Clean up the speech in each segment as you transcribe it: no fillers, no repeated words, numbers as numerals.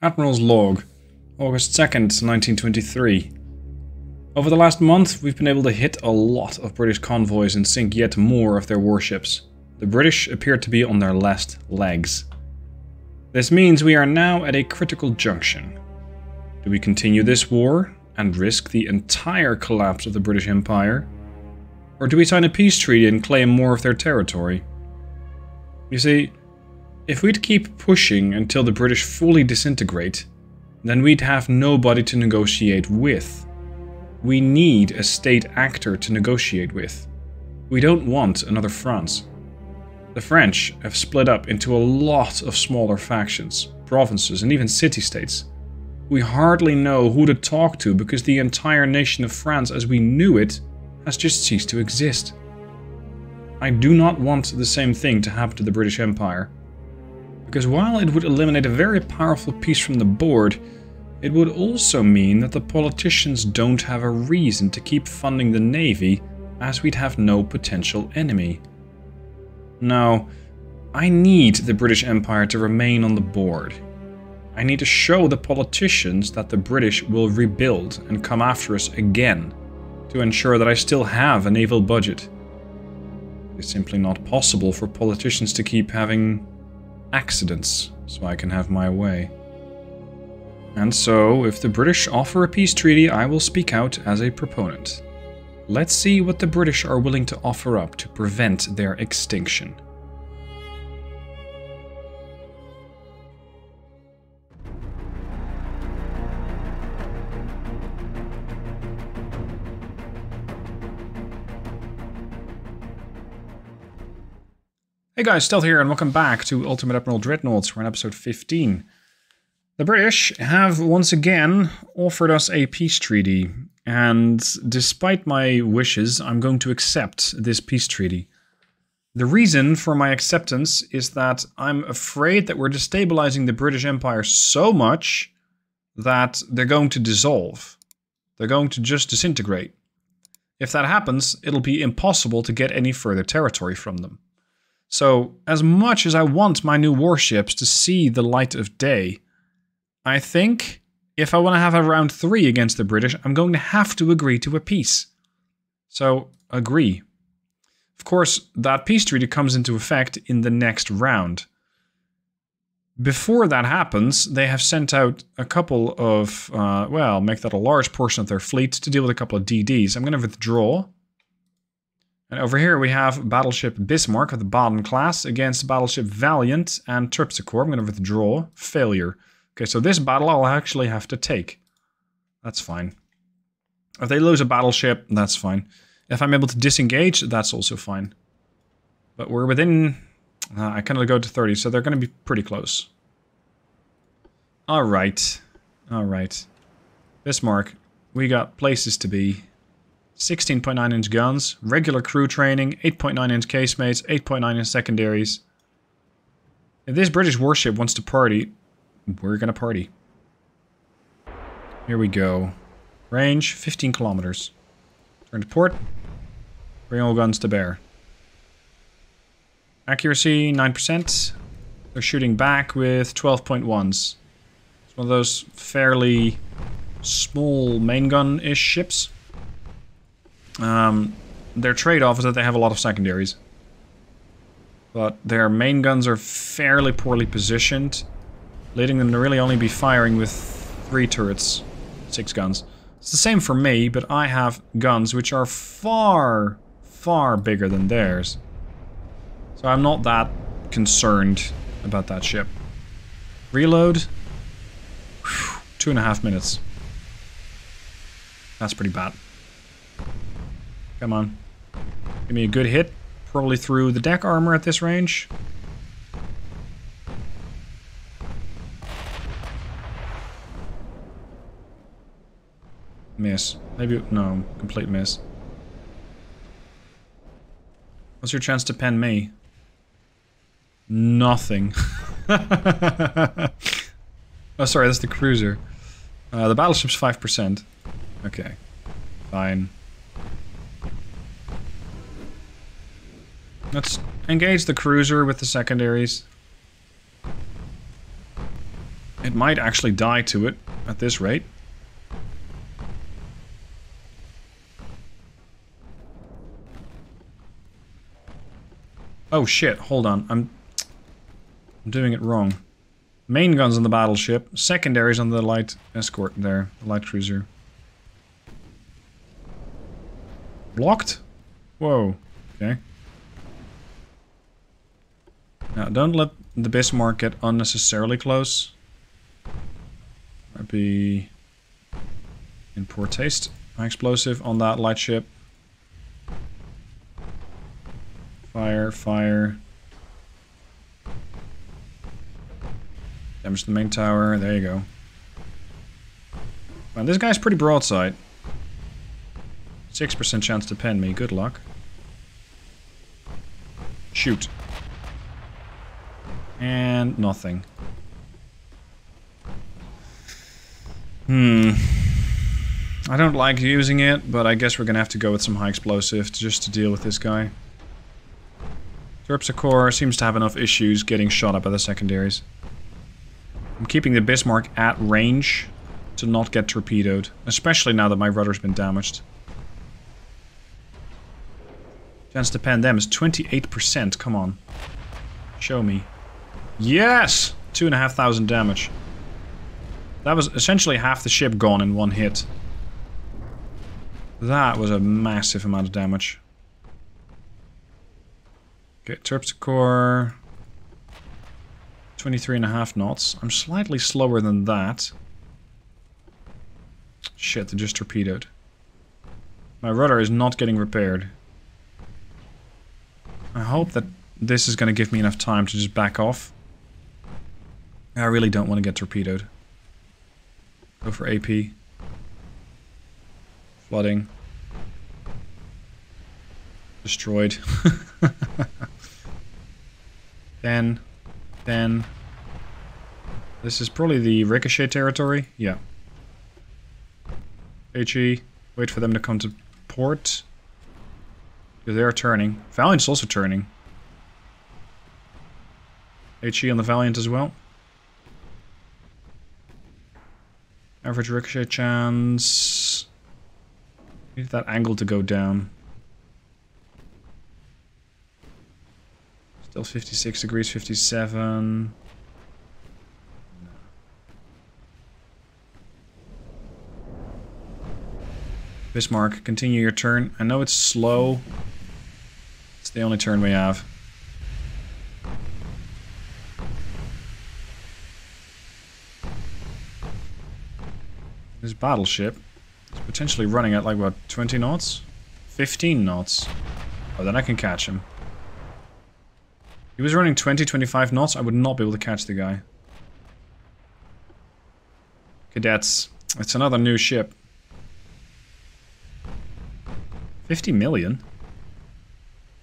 Admiral's Log, August 2nd, 1923. Over the last month, we've been able to hit a lot of British convoys and sink yet more of their warships. The British appear to be on their last legs. This means we are now at a critical junction. Do we continue this war and risk the entire collapse of the British Empire? Or do we sign a peace treaty and claim more of their territory? You see, if we'd keep pushing until the British fully disintegrate, then we'd have nobody to negotiate with. We need a state actor to negotiate with. We don't want another France. The French have split up into a lot of smaller factions, provinces, and even city-states. We hardly know who to talk to because the entire nation of France as we knew it has just ceased to exist. I do not want the same thing to happen to the British Empire. Because while it would eliminate a very powerful piece from the board, it would also mean that the politicians don't have a reason to keep funding the Navy, as we'd have no potential enemy. No, I need the British Empire to remain on the board. I need to show the politicians that the British will rebuild and come after us again, to ensure that I still have a naval budget. It's simply not possible for politicians to keep having accidents, so I can have my way. And so, if the British offer a peace treaty, I will speak out as a proponent. Let's see what the British are willing to offer up to prevent their extinction. Hey guys, Stealth here, and welcome back to Ultimate Admiral Dreadnoughts. We're in episode 15. The British have once again offered us a peace treaty, and despite my wishes, I'm going to accept this peace treaty. The reason for my acceptance is that I'm afraid that we're destabilizing the British Empire so much that they're going to dissolve. They're going to just disintegrate. If that happens, it'll be impossible to get any further territory from them. So, as much as I want my new warships to see the light of day, I think if I want to have a round 3 against the British, I'm going to have to agree to a peace. So, agree. Of course, that peace treaty comes into effect in the next round. Before that happens, they have sent out a couple of, well, make that a large portion of their fleet to deal with a couple of DDs. I'm going to withdraw. And over here we have Battleship Bismarck of the Baden class against Battleship Valiant and Terpsichore. I'm going to withdraw. Failure. Okay, so this battle I'll actually have to take. That's fine. If they lose a battleship, that's fine. If I'm able to disengage, that's also fine. But we're within... I can only go to 30, so they're going to be pretty close. Alright. Alright. Bismarck, we got places to be. 16.9-inch guns, regular crew training, 8.9-inch casemates, 8.9-inch secondaries. If this British warship wants to party, we're gonna party. Here we go. Range, 15 kilometers. Turn to port. Bring all guns to bear. Accuracy, 9%. They're shooting back with 12.1s. It's one of those fairly small main gun-ish ships. Their trade-off is that they have a lot of secondaries. But their main guns are fairly poorly positioned, leading them to really only be firing with 3 turrets, 6 guns. It's the same for me, but I have guns which are far, far bigger than theirs. So I'm not that concerned about that ship. Reload. 2.5 minutes. That's pretty bad. Come on. Give me a good hit. Probably through the deck armor at this range. Miss. Maybe... no. Complete miss. What's your chance to pen me? Nothing. Oh, sorry. That's the cruiser. The battleship's 5%. Okay. Fine. Let's engage the cruiser with the secondaries. It might actually die to it at this rate. Oh shit, hold on. I'm doing it wrong. Main guns on the battleship, secondaries on the light escort there, the light cruiser. Blocked? Whoa, okay. Now don't let the Bismarck get unnecessarily close. That'd be in poor taste. High explosive on that light ship. Fire, fire. Damage the main tower, there you go. Well, this guy's pretty broadside. 6% chance to pen me, good luck. Shoot. And nothing. I don't like using it, but I guess we're gonna have to go with some high explosive just to deal with this guy. Terpsichore seems to have enough issues getting shot up by the secondaries. I'm keeping the Bismarck at range to not get torpedoed, especially now that my rudder's been damaged. Chance to pen them is 28%, come on. Show me. Yes! 2,500 damage. That was essentially half the ship gone in one hit. That was a massive amount of damage. Okay, Terpsichore. 23.5 knots. I'm slightly slower than that. Shit, they just torpedoed. My rudder is not getting repaired. I hope that this is going to give me enough time to just back off. I really don't want to get torpedoed. Go for AP. Flooding. Destroyed. 10. This is probably the ricochet territory. Yeah. HE. Wait for them to come to port. Because they are turning. Valiant's also turning. HE on the Valiant as well. Average ricochet chance. Need that angle to go down. Still 56 degrees, 57. Bismarck, continue your turn. I know it's slow. It's the only turn we have. This battleship is potentially running at like, what, 20 knots? 15 knots. Oh, then I can catch him. If he was running 20-25 knots, I would not be able to catch the guy. Cadets. It's another new ship. 50 million?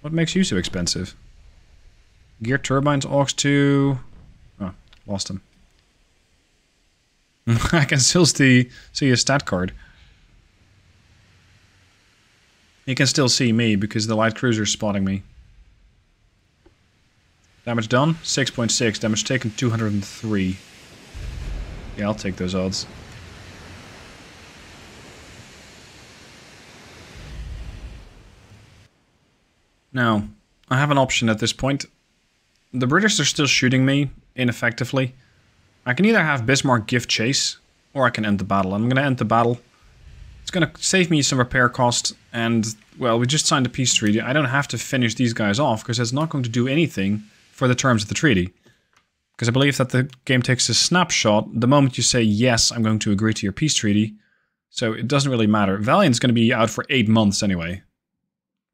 What makes you so expensive? Gear turbines, aux 2... Oh, lost him. I can still see his stat card. He can still see me because the light cruiser's spotting me. Damage done, 6.6. Damage taken, 203. Yeah, I'll take those odds. Now, I have an option at this point. The British are still shooting me, ineffectively. I can either have Bismarck give chase, or I can end the battle. I'm going to end the battle. It's going to save me some repair cost, and, well, we just signed a peace treaty. I don't have to finish these guys off, because it's not going to do anything for the terms of the treaty. Because I believe that the game takes a snapshot the moment you say, yes, I'm going to agree to your peace treaty. So it doesn't really matter. Valiant's going to be out for 8 months anyway.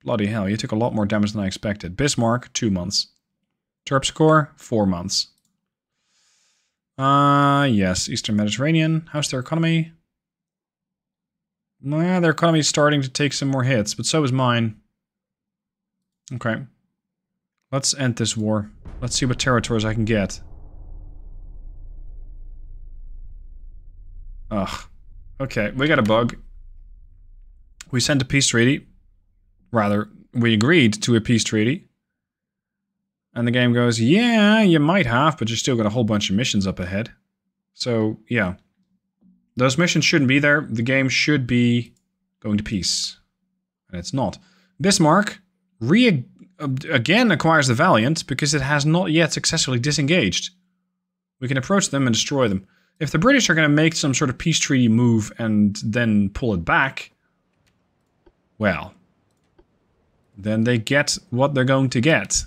Bloody hell, you took a lot more damage than I expected. Bismarck, 2 months. Terpsichore, 4 months. Yes, Eastern Mediterranean. How's their economy? Yeah, their economy is starting to take some more hits, but so is mine. Okay. Let's end this war. Let's see what territories I can get. Ugh. Okay, we got a bug. We sent a peace treaty. Rather, we agreed to a peace treaty. And the game goes, yeah, you might have, but you still got a whole bunch of missions up ahead. So, yeah. Those missions shouldn't be there. The game should be going to peace. And it's not. Bismarck again acquires the Valiant because it has not yet successfully disengaged. We can approach them and destroy them. If the British are going to make some sort of peace treaty move and then pull it back, well, then they get what they're going to get.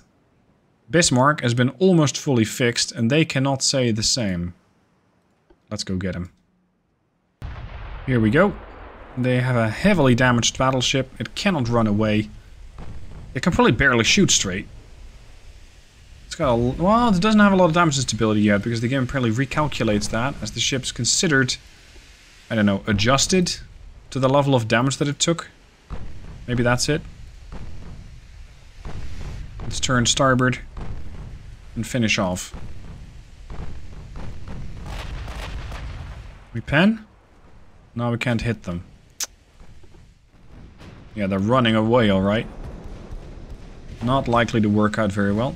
Bismarck has been almost fully fixed and they cannot say the same. Let's go get him. Here we go. They have a heavily damaged battleship. It cannot run away. It can probably barely shoot straight. It's got a... well, it doesn't have a lot of damage and stability yet because the game apparently recalculates that as the ship's considered, I don't know, adjusted to the level of damage that it took. Maybe that's it. Let's turn starboard and finish off. We pen? No, we can't hit them. Yeah, they're running away, alright. Not likely to work out very well.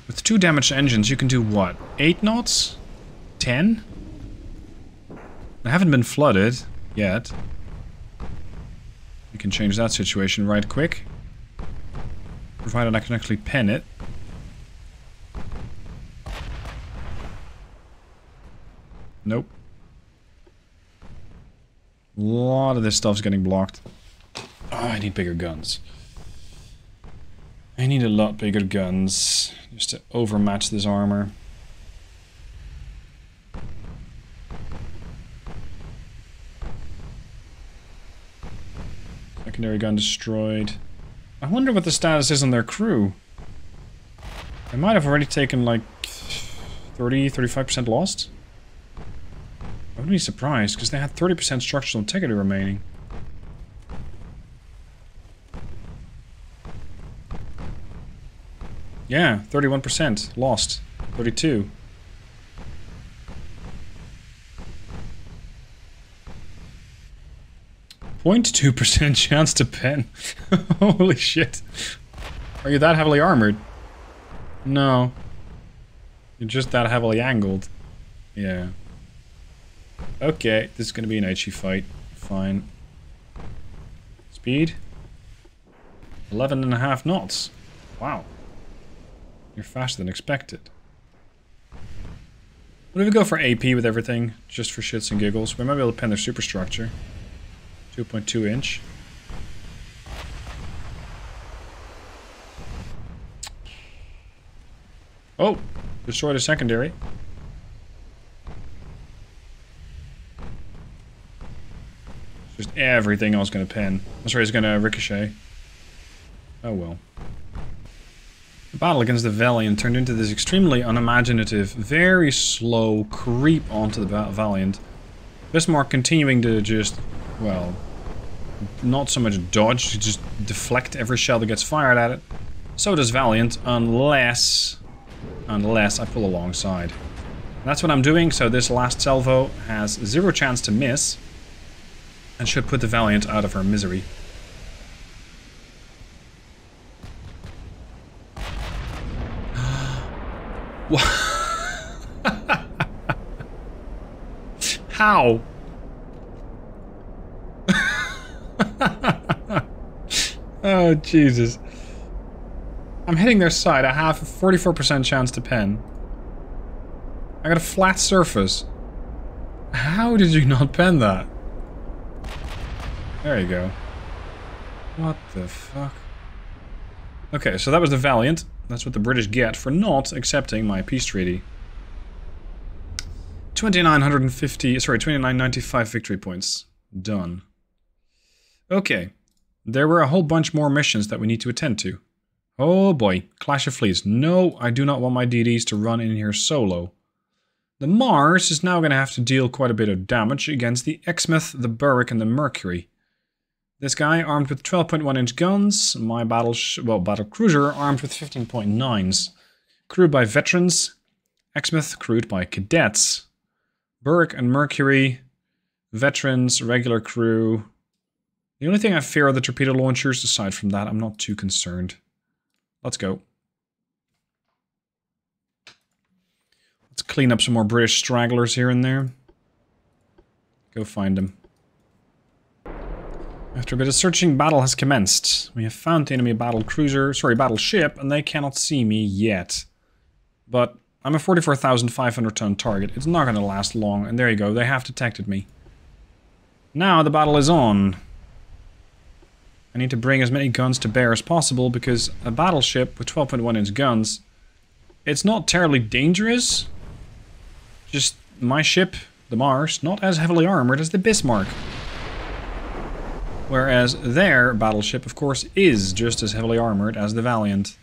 With 2 damaged engines, you can do what? 8 knots? 10? They haven't been flooded yet. We can change that situation right quick. Provided I can actually pen it. Nope. A lot of this stuff's getting blocked. Oh, I need bigger guns. I need a lot bigger guns just to overmatch this armor. Secondary gun destroyed. I wonder what the status is on their crew. They might have already taken like 30-35% lost. I wouldn't be surprised because they had 30% structural integrity remaining. Yeah, 31% lost. 32. .2% chance to pen. Holy shit. Are you that heavily armored? No. You're just that heavily angled. Yeah. Okay, this is gonna be an HE fight. Fine. Speed? 11.5 knots. Wow. You're faster than expected. What if we go for AP with everything? Just for shits and giggles. We might be able to pen their superstructure. 2.2 inch. Oh! Destroyed a secondary. Just everything else gonna pen. That's right, it's gonna ricochet. Oh well. The battle against the Valiant turned into this extremely unimaginative, very slow creep onto the Valiant. Bismarck continuing to just, well, not so much dodge, just deflect every shell that gets fired at it. So does Valiant, unless I pull alongside. That's what I'm doing, so this last salvo has 0 chance to miss, and should put the Valiant out of her misery. How? Oh, Jesus. I'm hitting their side. I have a 44% chance to pen. I got a flat surface. How did you not pen that? There you go. What the fuck? Okay, so that was the Valiant. That's what the British get for not accepting my peace treaty. 2995 victory points. Done. Okay. There were a whole bunch more missions that we need to attend to. Oh boy. Clash of Fleets. No, I do not want my DDs to run in here solo. The Mars is now going to have to deal quite a bit of damage against the Exmouth, the Berwick, and the Mercury. This guy armed with 12.1 inch guns. My battle cruiser armed with 15.9s. Crewed by veterans. Exmouth crewed by cadets. Berwick and Mercury. Veterans, regular crew. The only thing I fear are the torpedo launchers. Aside from that, I'm not too concerned. Let's go. Let's clean up some more British stragglers here and there. Go find them. After a bit of searching, battle has commenced. We have found the enemy battleship, and they cannot see me yet. But I'm a 44,500 ton target. It's not going to last long, and there you go, they have detected me. Now the battle is on. I need to bring as many guns to bear as possible, because a battleship with 12.1 inch guns, it's not terribly dangerous. Just my ship, the Mars, not as heavily armored as the Bismarck. Whereas their battleship, of course, is just as heavily armored as the Valiant.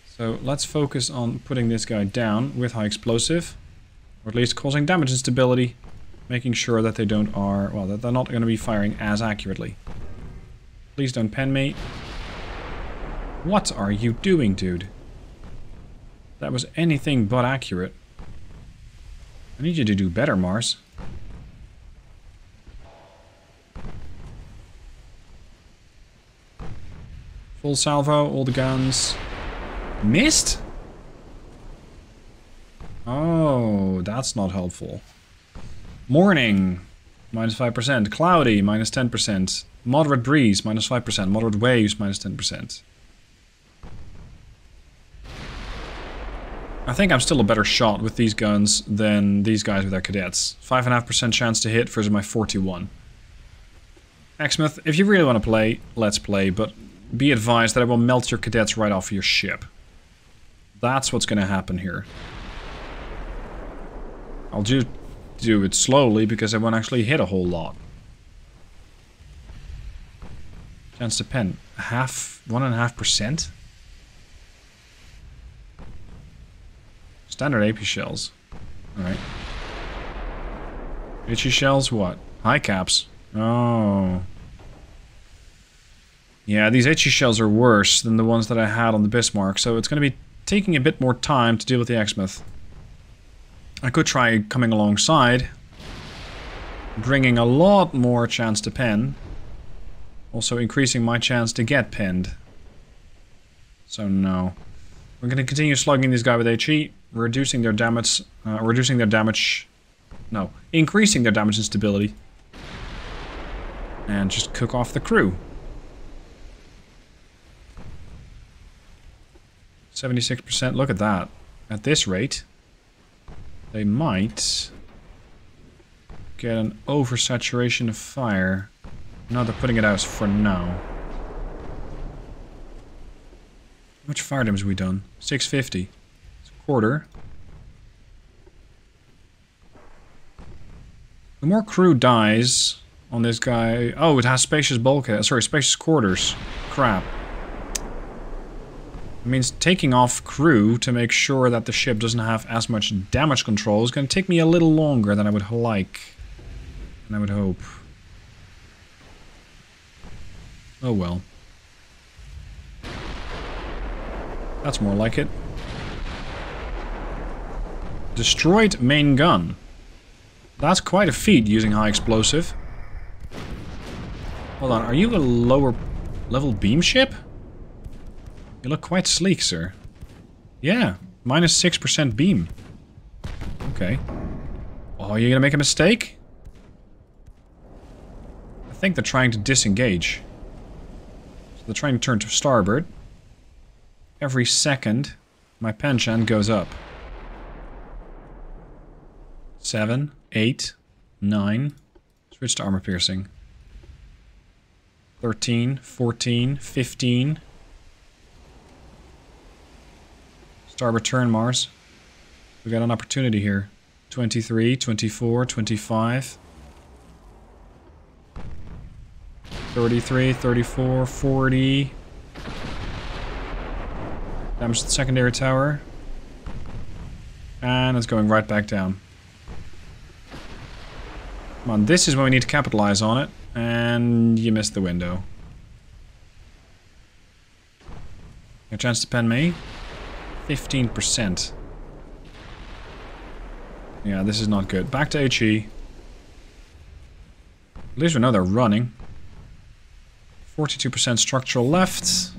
So let's focus on putting this guy down with high explosive. Or at least causing damage and stability. Making sure that they that they're not going to be firing as accurately. Please don't pen me. What are you doing, dude? That was anything but accurate. I need you to do better, Mars. Full salvo, all the guns. Missed? Oh, that's not helpful. Morning, -5%. Cloudy, -10%. Moderate breeze, -5%. Moderate waves, -10%. I think I'm still a better shot with these guns than these guys with their cadets. 5.5% chance to hit versus my 41. Exmouth, if you really want to play, let's play, but be advised that I will melt your cadets right off your ship. That's what's going to happen here. I'll just do it slowly because I won't actually hit a whole lot. Chance to pen 1.5%. Standard AP shells. Alright. HE shells, what? High caps. Oh. Yeah, these HE shells are worse than the ones that I had on the Bismarck, so it's going to be taking a bit more time to deal with the Exmouth. I could try coming alongside, bringing a lot more chance to pen, also increasing my chance to get penned. So no. We're going to continue slugging this guy with HE, increasing their damage and stability, and just cook off the crew. 76%, look at that. At this rate, they might get an oversaturation of fire. No, they're putting it out for now. How much fire damage have we done? 650. It's a quarter. The more crew dies on this guy... Oh, it has spacious bulkhead. Sorry, spacious quarters. Crap. It means taking off crew to make sure that the ship doesn't have as much damage control is going to take me a little longer than I would like. And I would hope. Oh well. That's more like it. Destroyed main gun. That's quite a feat using high explosive. Hold on, are you a lower level beam ship? You look quite sleek, sir. Yeah, -6% beam. Okay. Oh, you're gonna make a mistake? I think they're trying to disengage. So they're trying to turn to starboard. Every second, my penchant goes up. 7, 8, 9. Switch to armor piercing. 13, 14, 15. Starboard turn, Mars. We got an opportunity here. 23, 24, 25. 33, 34, 40. Damage to the secondary tower. And it's going right back down. Come on, this is when we need to capitalize on it. And you missed the window. A chance to pen me? 15%. Yeah, this is not good. Back to HE. At least we know they're running. 42% structural left.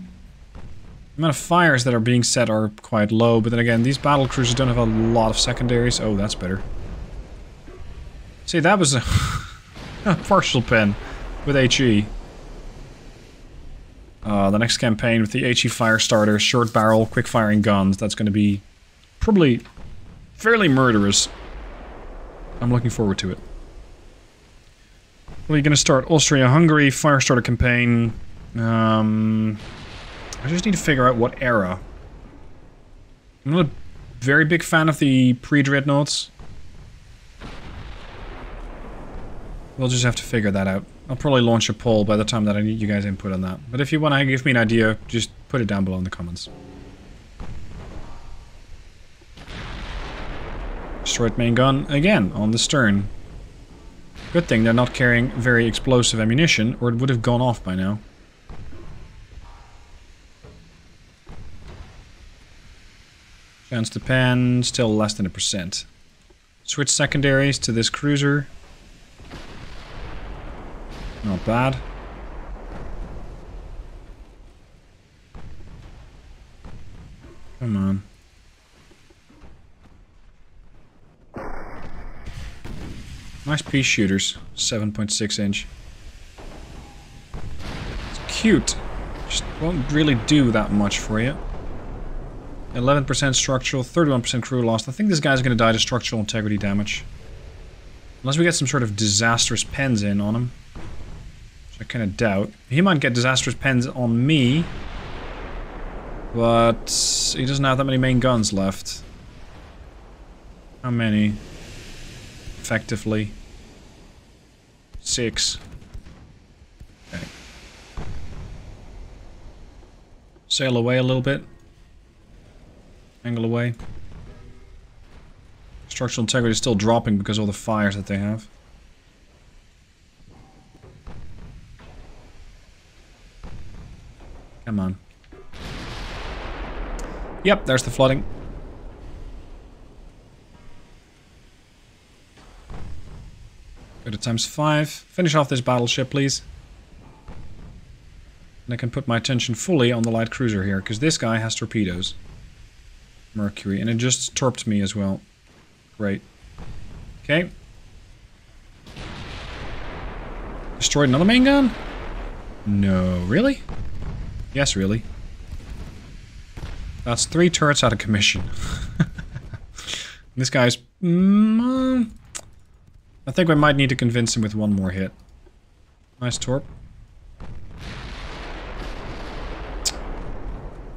amount of fires that are being set are quite low, but then again, these battle cruisers don't have a lot of secondaries. Oh, that's better. See, that was a, a partial pen with HE. The next campaign with the HE fire starter, short barrel, quick firing guns, that's going to be probably fairly murderous. I'm looking forward to it. We're going to start Austria-Hungary fire starter campaign. I just need to figure out what era. I'm not a very big fan of the pre-Dreadnoughts. We'll just have to figure that out. I'll probably launch a poll by the time that I need you guys' input on that. But if you want to give me an idea, just put it down below in the comments. Destroyed main gun again on the stern. Good thing they're not carrying very explosive ammunition, or it would have gone off by now. Chance to pen, still less than 1%. Switch secondaries to this cruiser. Not bad. Come on. Nice pea shooters, 7.6 inch. It's cute. Just won't really do that much for you. 11% structural, 31% crew lost. I think this guy's going to die to structural integrity damage. Unless we get some sort of disastrous pens in on him. Which I kind of doubt. He might get disastrous pens on me. But he doesn't have that many main guns left. How many? Effectively. 6. Okay. Sail away a little bit. Angle away. Structural integrity is still dropping because of all the fires that they have. Come on. Yep, there's the flooding. Go to ×5. Finish off this battleship, please. And I can put my attention fully on the light cruiser here, because this guy has torpedoes. Mercury, and it just torped me as well. Great. Okay. Destroyed another main gun? No, really? Yes, really. That's 3 turrets out of commission. This guy's... I think we might need to convince him with one more hit. Nice torp.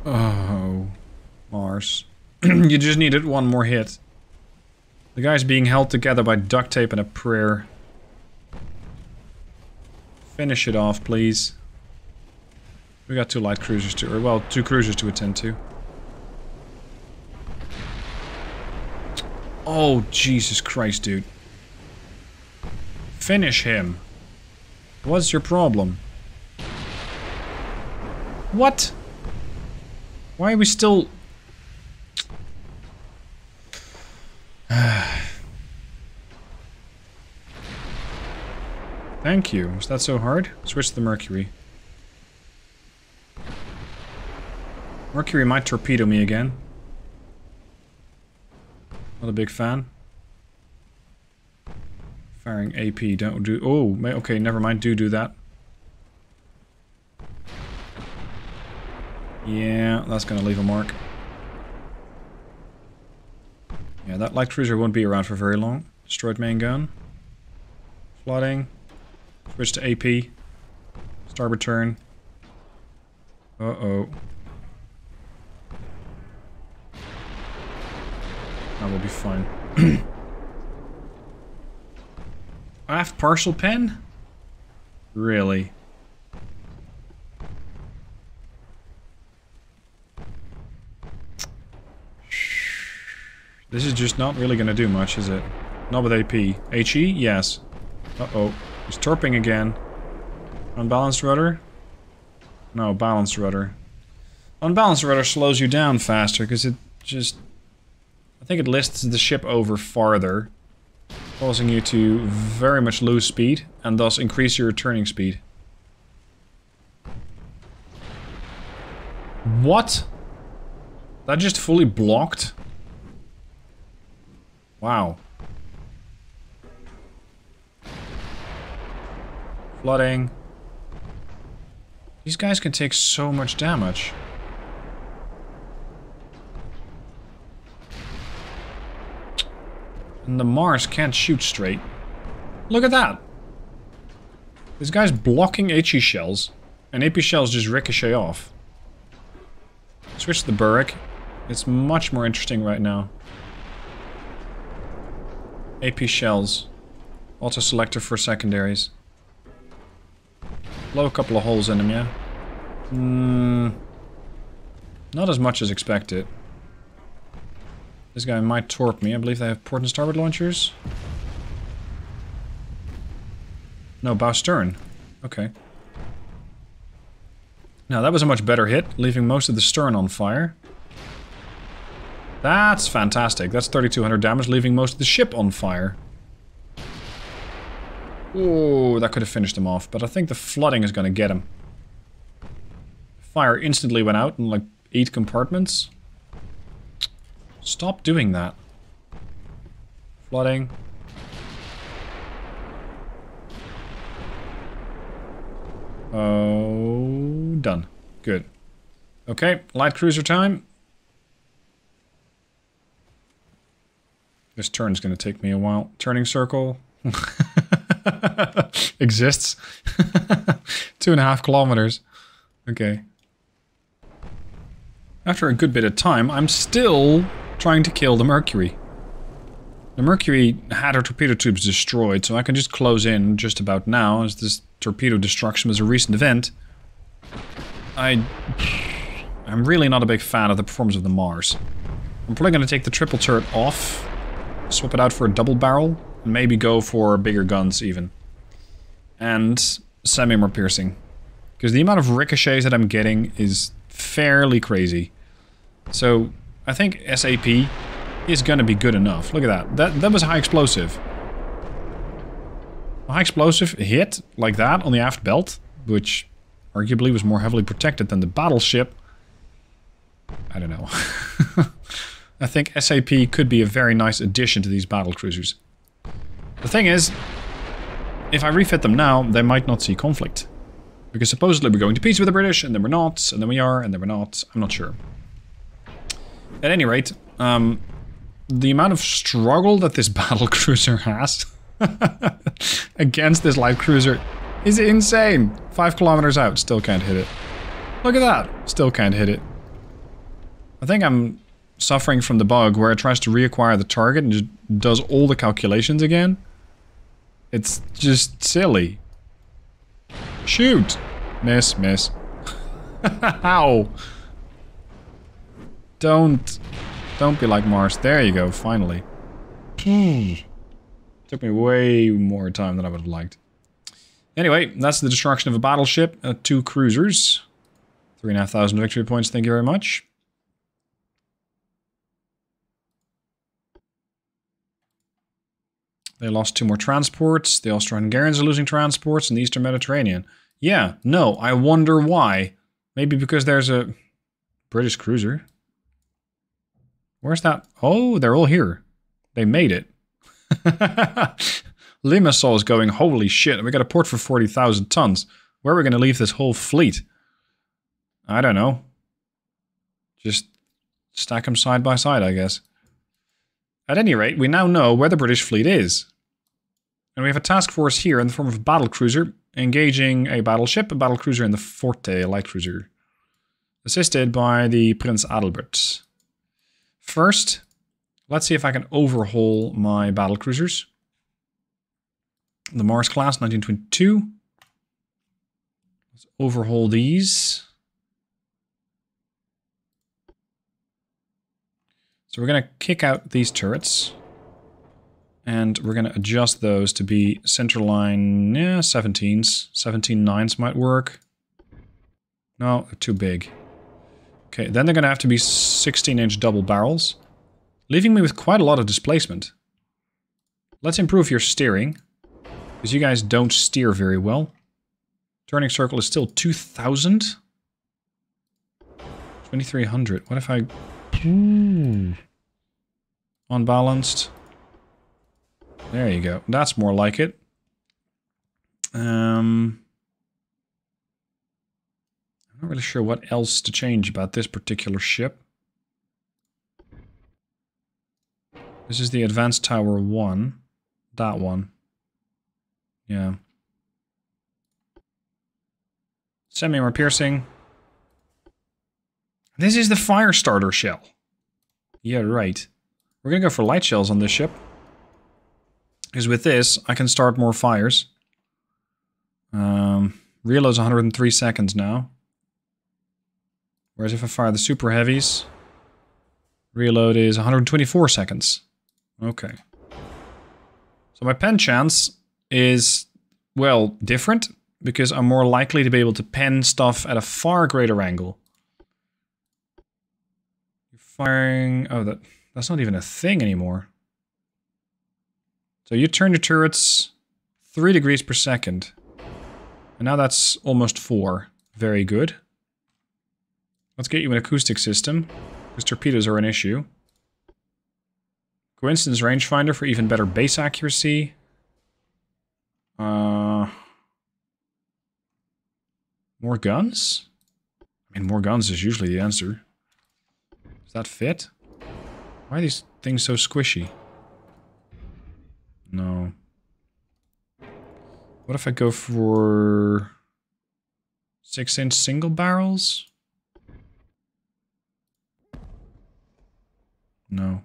Oh, Mars. You just needed one more hit. The guy's being held together by duct tape and a prayer. Finish it off, please. We got 2 light cruisers to, or well, 2 cruisers to attend to. Oh, Jesus Christ, dude. Finish him. What's your problem? What? Why are we still... Thank you. Was that so hard? Switch to the Mercury. Mercury might torpedo me again. Not a big fan. Firing AP, don't do... Oh, okay, never mind, do that. Yeah, that's gonna leave a mark. Yeah, that light cruiser won't be around for very long. Destroyed main gun. Flooding. Switch to AP. Starboard turn. Uh-oh. That will be fine. I have partial pen? Really? This is just not really gonna do much, is it? Not with AP. HE? Yes. Uh-oh. He's torping again. Unbalanced rudder? No, balanced rudder. Unbalanced rudder slows you down faster, because it just... I think it lists the ship over farther, causing you to very much lose speed, and thus increase your turning speed. What? That just fully blocked? Wow. Flooding. These guys can take so much damage. And the Mars can't shoot straight. Look at that! This guy's blocking HE shells, and AP shells just ricochet off. Switch to the Burrick. It's much more interesting right now. AP shells. Auto selector for secondaries. Blow a couple of holes in them, yeah? Not as much as expected. This guy might torp me. I believe they have port and starboard launchers. No, bow stern. Okay. Now that was a much better hit, leaving most of the stern on fire. That's fantastic. That's 3,200 damage, leaving most of the ship on fire. Oh, that could have finished him off, but I think the flooding is going to get him. Fire instantly went out in like 8 compartments. Stop doing that. Flooding. Oh, done. Good. Okay, light cruiser time. This turn's gonna take me a while. Turning circle. Exists. 2.5 kilometers. Okay. After a good bit of time, I'm still trying to kill the Mercury. The Mercury had her torpedo tubes destroyed, so I can just close in just about now, as this torpedo destruction was a recent event. I'm really not a big fan of the performance of the Mars. I'm probably going to take the triple turret off, swap it out for a double barrel, and maybe go for bigger guns even. And semi-more piercing. Because the amount of ricochets that I'm getting is fairly crazy. So I think SAP is gonna be good enough. Look at that. That was high explosive. A high explosive hit like that on the aft belt, which arguably was more heavily protected than the battleship. I don't know. I think SAP could be a very nice addition to these battle cruisers. The thing is, if I refit them now, they might not see conflict. Because supposedly we're going to peace with the British, and then we're not, and then we are, and then we're not. I'm not sure. At any rate, the amount of struggle that this battle cruiser has against this light cruiser is insane. 5 kilometers out, still can't hit it. Look at that, still can't hit it. I think I'm suffering from the bug where it tries to reacquire the target and just does all the calculations again. It's just silly. Shoot! Miss, miss. Ow! Don't be like Mars. There you go, finally. Took me way more time than I would have liked. Anyway, that's the destruction of a battleship, 2 cruisers. 3,500 victory points, thank you very much. They lost 2 more transports. The Austro-Hungarians are losing transports in the Eastern Mediterranean. Yeah, no, I wonder why. Maybe because there's a British cruiser. Where's that? Oh, they're all here. They made it. Limassol is going, holy shit, we got a port for 40,000 tons. Where are we going to leave this whole fleet? I don't know. Just stack them side by side, I guess. At any rate, we now know where the British fleet is. And we have a task force here in the form of a battle cruiser, engaging a battleship, a battle cruiser, and the Forte, a light cruiser. Assisted by the Prince Adalbert. First, let's see if I can overhaul my battle cruisers. The Mars class, 1922. Let's overhaul these. So we're going to kick out these turrets. And we're going to adjust those to be centerline, yeah, 17s. 17 9s might work. No, they're too big. Okay, then they're going to have to be 16-inch double barrels, leaving me with quite a lot of displacement. Let's improve your steering, because you guys don't steer very well. Turning circle is still 2,000. 2300. What if I... Unbalanced. There you go. That's more like it. I'm not really sure what else to change about this particular ship. This is the Advanced Tower 1. That one. Yeah. Semi-armor piercing. This is the fire starter shell. Yeah, right. We're gonna go for light shells on this ship. Because with this, I can start more fires. Reload's 103 seconds now. Whereas if I fire the super heavies, reload is 124 seconds. Okay. So my pen chance is, well, different. Because I'm more likely to be able to pen stuff at a far greater angle. You're firing... Oh, that's not even a thing anymore. So you turn your turrets 3 degrees per second. And now that's almost 4. Very good. Let's get you an acoustic system. Because torpedoes are an issue. Coincidence rangefinder for even better base accuracy. More guns? I mean, more guns is usually the answer. Does that fit? Why are these things so squishy? No. What if I go for 6-inch single barrels? No.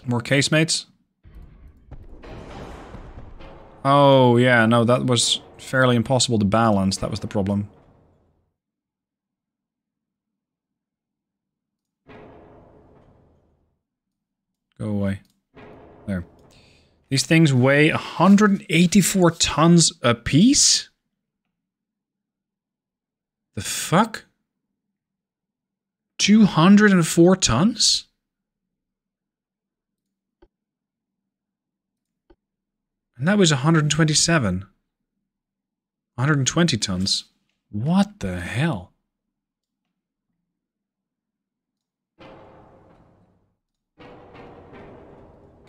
More casemates? Oh, yeah, no, that was fairly impossible to balance. That was the problem. Go away. There. These things weigh 184 tons apiece? The fuck? 204 tons? And that was 127. 120 tons. What the hell?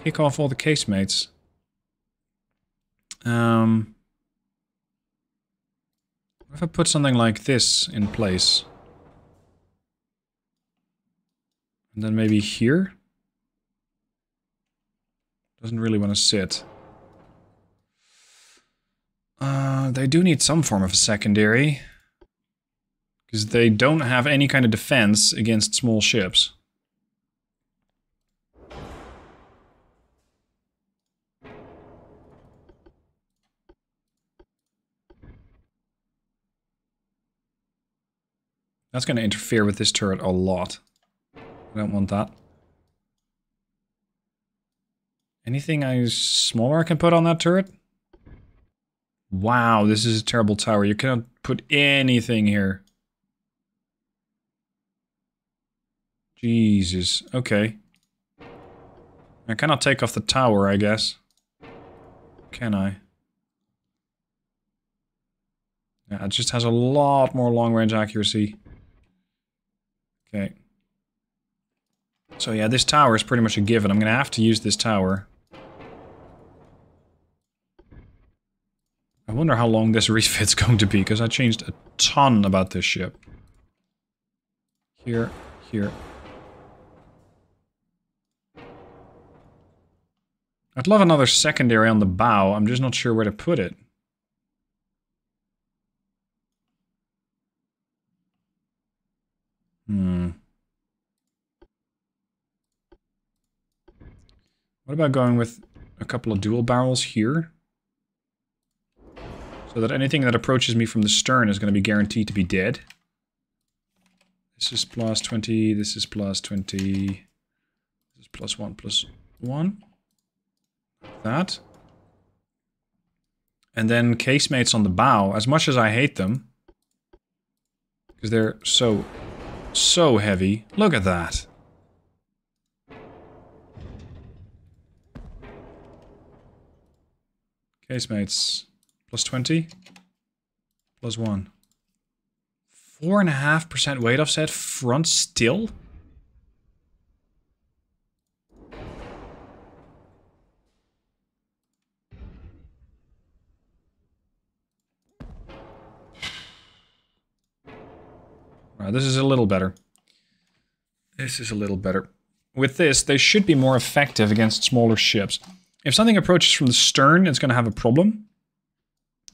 Kick off all the casemates. What if I put something like this in place? And then maybe here? Doesn't really want to sit. They do need some form of a secondary. Because they don't have any kind of defense against small ships. That's going to interfere with this turret a lot. I don't want that. Anything smaller I can put on that turret? Wow, this is a terrible tower. You cannot put anything here. Jesus. Okay. I cannot take off the tower, I guess. Can I? Yeah, it just has a lot more long-range accuracy. Okay. So yeah, this tower is pretty much a given. I'm gonna have to use this tower. I wonder how long this refit's going to be, because I changed a ton about this ship. Here, here. I'd love another secondary on the bow, I'm just not sure where to put it. What about going with a couple of dual barrels here? So that anything that approaches me from the stern is going to be guaranteed to be dead. This is plus 20, this is plus 20, this is plus 1, plus 1. Like that. And then casemates on the bow, as much as I hate them. Because they're so heavy. Look at that. Casemates. Plus 20. Plus 1. 4.5% weight offset front still? Alright, this is a little better. This is a little better. With this, they should be more effective against smaller ships. If something approaches from the stern, it's going to have a problem.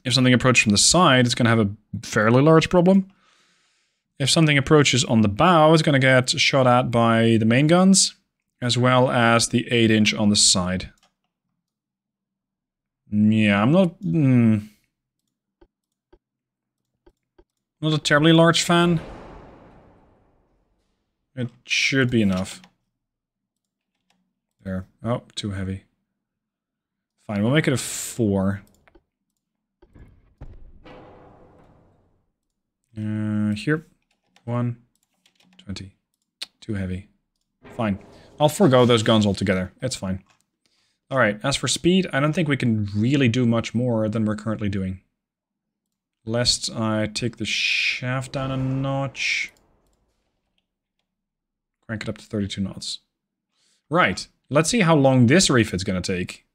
If something approaches from the side, it's going to have a fairly large problem. If something approaches on the bow, it's going to get shot at by the main guns, as well as the 8-inch on the side. Yeah, I'm not... not a terribly large fan. It should be enough. There. Oh, too heavy. Fine, we'll make it a 4. Here. 1. 20. Too heavy. Fine. I'll forego those guns altogether. It's fine. Alright, as for speed, I don't think we can really do much more than we're currently doing. Lest I take the shaft down a notch. Crank it up to 32 knots. Right. Let's see how long this refit's gonna take.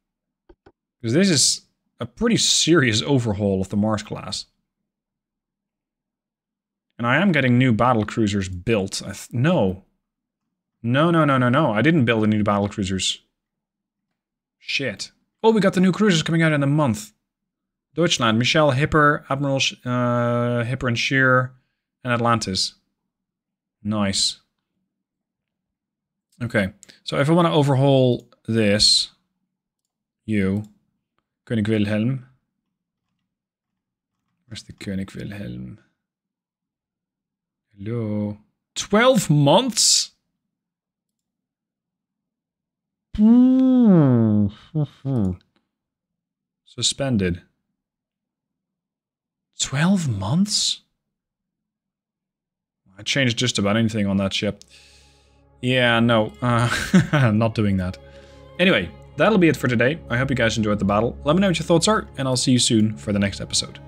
Because this is a pretty serious overhaul of the Mars class. And I am getting new battle cruisers built. No. No. I didn't build any new battle cruisers. Shit. Oh, we got the new cruisers coming out in a month. Deutschland, Michelle, Hipper, Admiral Hipper and Shear, and Atlantis. Nice. Okay, so if I want to overhaul this, König Wilhelm. Where's the König Wilhelm? Hello. 12 months? Suspended. 12 months? I changed just about anything on that ship. Yeah, no. Not doing that. Anyway, that'll be it for today. I hope you guys enjoyed the battle. Let me know what your thoughts are, and I'll see you soon for the next episode.